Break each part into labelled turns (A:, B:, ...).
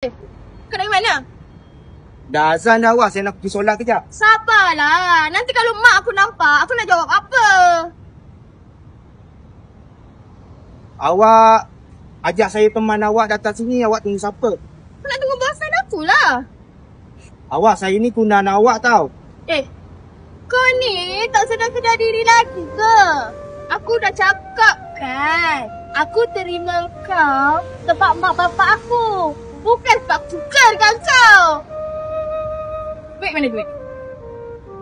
A: Kau dari mana?
B: Dah azan dah awak, saya nak pergi solat kejap.
A: Sabarlah. Nanti kalau mak aku nampak, aku nak jawab apa?
B: Awak ajak saya teman awak datang sini, awak tunggu siapa?
A: Aku nak tunggu bosan aku lah.
B: Awak, saya ni kundan awak tau.
A: Kau ni tak sedar-sedar diri lagi ke? Aku dah cakap kan. Aku terima kau sebab mak bapak aku. Bukan sebab sukarkan kau. Duit mana duit?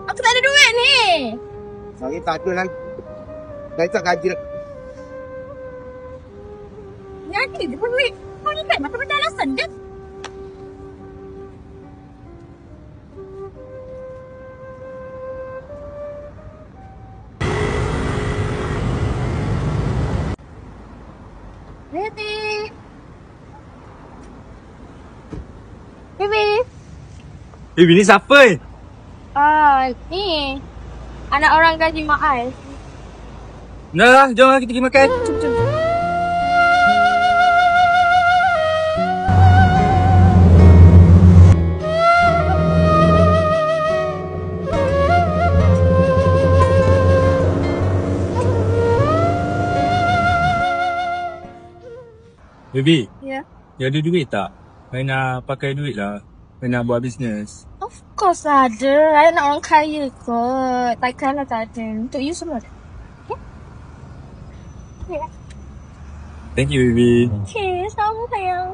A: Aku tak ada duit ni.
B: Saya tak ada lagi. Saya tak gaji.
A: Jadi dia pun duit. Kau ni kan macam-macam alasan je. Baby. Baby.
C: Baby ni siapa?
A: Ni. Anak orang gaji mak I.
C: Nah, jom lah kita pergi makan.
A: Jom.
C: Baby,
A: Ya.
C: you ada duit tak? Saya nak pakai duit lah. Saya nak buat bisnes.
A: Of course ada. I nak orang kaya kot. Takkanlah tak ada. Untuk you semua ada. Okay?
C: Thank you, baby.
A: Okay, sama sayang.